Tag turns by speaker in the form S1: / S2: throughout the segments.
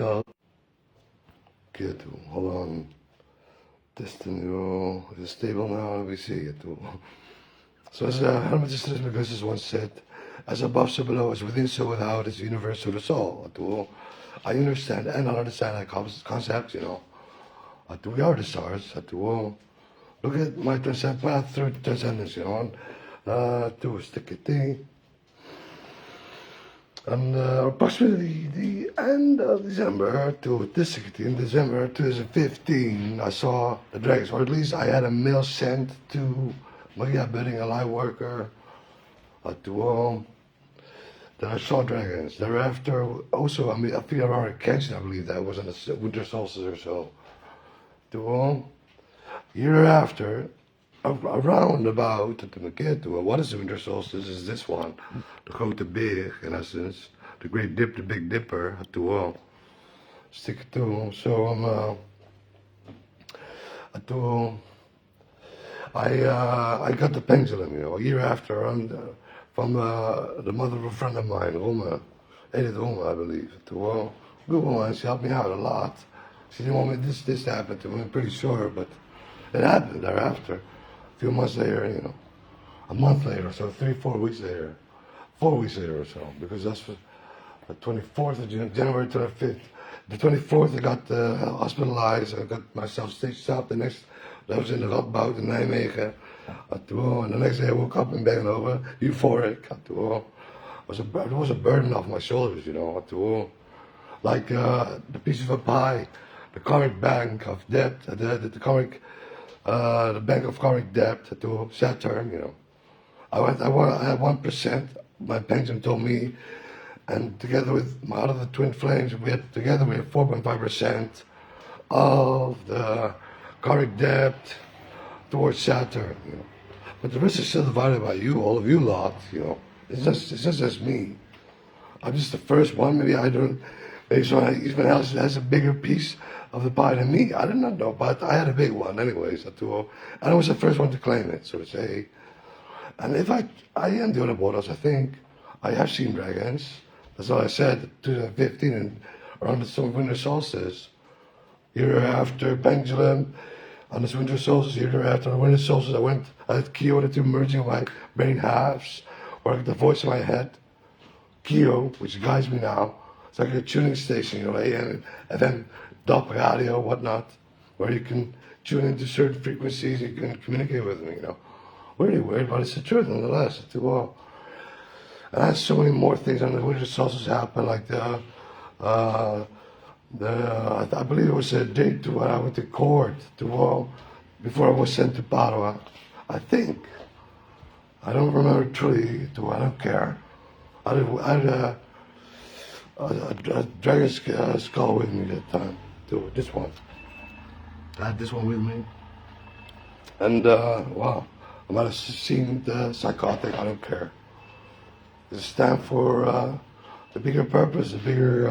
S1: called? Get to, hold on. Destiny, is it stable now? Let me see it. Zoals Hermes Trismegistus once said, as above so below, as within so without, is universal to all. I understand and I understand that concept, we are the stars. Look at my transcend path through transcendence, to stick a thing. And approximately the end of December to this in December 2015, I saw the dragons, or at least I had a mail sent to Maria Budding, a light worker, to that I saw dragons. Thereafter, also, I feel around Kenshin, I believe that was on the winter solstice or so. To year after, around about to Maketu, what is the winter solstice? Is this one, the Grote Beer, in essence, the Great Dip, the Big Dipper, to stick to. So I got the pendulum, a year after, from the mother of a friend of mine, Roma, Edith Roma, I believe. To good woman, she helped me out a lot. She didn't want me this to happen to me, I'm pretty sure, but it happened thereafter. A few months later, a month later, so 3-4 weeks later, 4 weeks later or so, because that's the 24th of January 25th. The 24th, I got hospitalized. I got myself stitched up. The next, I was in the Radboud in Nijmegen. And the next day I woke up in Bangalore, euphoric. It was a burden off my shoulders, like the piece of a pie, the karmic bank of debt, the bank of karmic debt to Saturn, I had 1%, my pension told me, and together with my other twin flames, we had 4.5% of the karmic debt towards Saturn, But the rest is still divided by you, all of you lot, It's just me. I'm just the first one. Maybe I don't. Maybe someone else has a bigger piece of the pie than me. I did not know, but I had a big one, anyways. And I was the first one to claim it, so to say. And if I am the other borders, I think I have seen dragons. That's what I said. 2015, and around the winter solstice, year after pendulum, on this winter solstice, year after the winter solstice, I had Kyo, to merging my brain halves, or the voice in my head. Kyo, which guides me now. It's like a tuning station, AM, FM, DOP radio, whatnot, where you can tune into certain frequencies, you can communicate with me, Really weird, but it's the truth nonetheless. And I had so many more things on the winter solstice happen, like I believe it was a date to when I went to court before I was sent to Padua. I think. I don't remember truly. I don't care. I had a dragon skull with me that time. This one. I had this one with me. And wow, I might have seemed psychotic. I don't care. It stands for the bigger purpose, the bigger.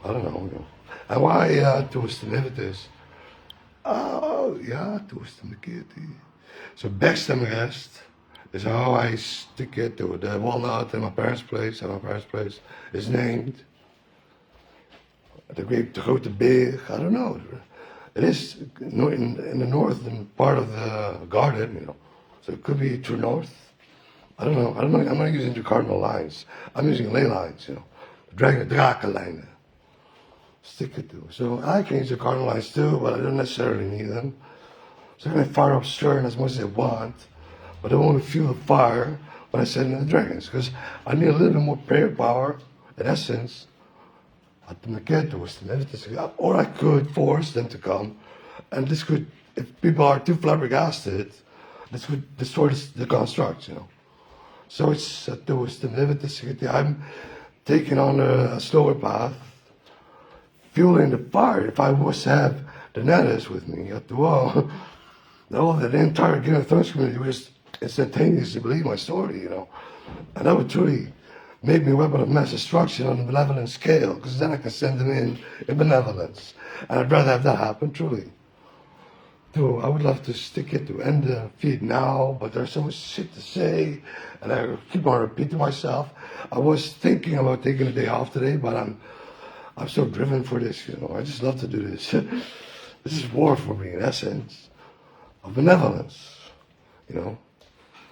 S1: I don't know. En why toest de is? Oh ja, toest de kitty. So backstemmerest is how I stick it to the walnut in my parents' place, and my parents' place is named the Grote Beer. I don't know. It is in the northern part of the garden, So it could be true north. I don't know. I'm not using the cardinal lines. I'm using ley lines, Drakenlijnen. Stick it to. So I can use the cardinal lines too, but I don't necessarily need them. So I can fire up stern as much as I want, but I won't feel the fire when I send in the dragons, because I need a little bit more prayer power, in essence, at the Maketu, or I could force them to come, and this could, if people are too flabbergasted, this would destroy the construct, So it's I'm taking on a slower path, fueling the fire. If I was to have the Nettis with me at the wall, the entire Game of Thrones community would just instantaneously believe my story, And that would truly make me a weapon of mass destruction on a benevolent scale, because then I can send them in benevolence. And I'd rather have that happen, truly. I would love to stick it to end the feed now, but there's so much shit to say, and I keep on repeating myself. I was thinking about taking a day off today, but I'm so driven for this, I just love to do this. This is war for me, in essence, of benevolence, you know.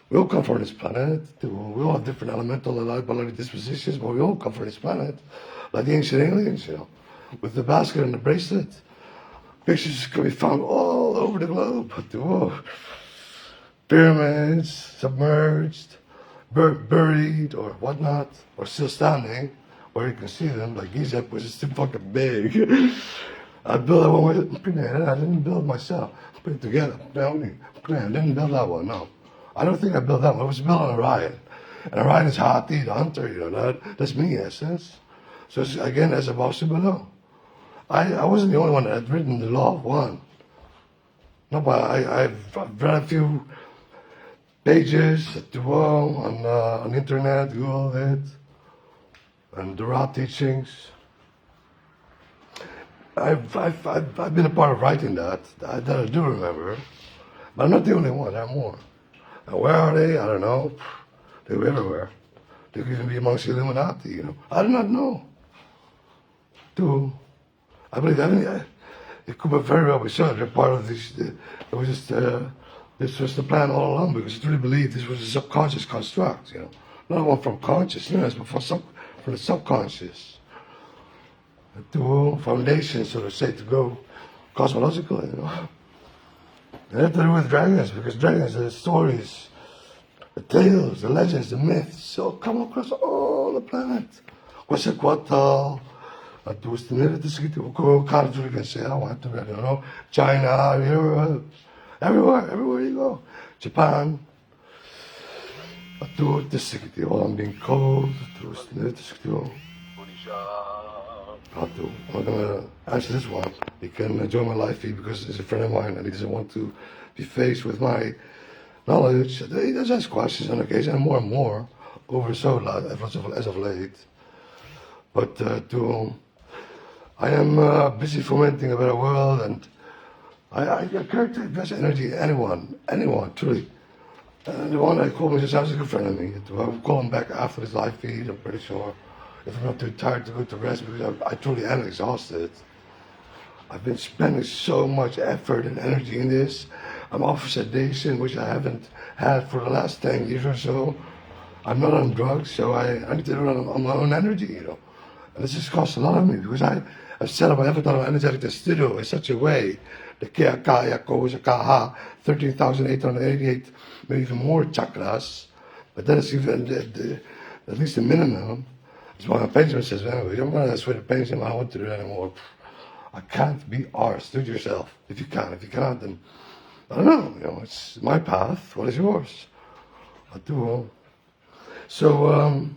S1: We all come from this planet. We all have different elemental and biological dispositions, but we all come from this planet. Like the ancient aliens, with the basket and the bracelet. Pictures can be found all over the globe. Pyramids, submerged, buried, or whatnot, or still standing, where you can see them, like Giza, which is too fucking big. I built that one I didn't build myself. Put it together. I didn't build that one, no. I don't think I built that one. It was built on Orion. And Orion is Hati, the hunter, that's me in essence. So it's, again, as a below. I wasn't the only one that had written the law of one. No, but I've read a few pages on the internet, Google it, and the Ra teachings. I've been a part of writing that I do remember, but I'm not the only one. There are more. And where are they? I don't know. They're everywhere. They could even be amongst the Illuminati. I do not know. I believe it could very well be so. They're part of this. This was the plan all along, because I really believe this was a subconscious construct. Not one from consciousness, but from the subconscious. To foundation, so to say, to go cosmological. It had to do with dragons, because dragons are the stories, the tales, the legends, the myths, so come across all the planet. Quetzalcoatl, China, everywhere you go. Japan. I'm being cold. I'm gonna answer this one. You can join my live feed because he's a friend of mine and he doesn't want to be faced with my knowledge. He does ask questions on occasion, and more over so as of late. But I am busy fomenting a better world, and I can't take best energy anyone, truly. And the one I call me just is a good friend of me. I'll call him back after this live feed, I'm pretty sure. If I'm not too tired to go to rest, because I truly am exhausted. I've been spending so much effort and energy in this. I'm off sedation, which I haven't had for the last 10 years or so. I'm not on drugs, so I need to do it on my own energy, And this has cost a lot of me, because I've set up my avatar energetic studio in such a way, the Kaha, 13,888, maybe even more chakras, but then it's even at least the minimum. It's why my pension says, well, you're going to sweat a pension, I don't want to do it anymore. I can't be ours. Do it yourself, if you can. If you cannot, then, I don't know, it's my path. What is yours? I do. So,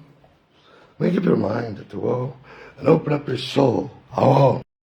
S1: make up your mind, and open up your soul.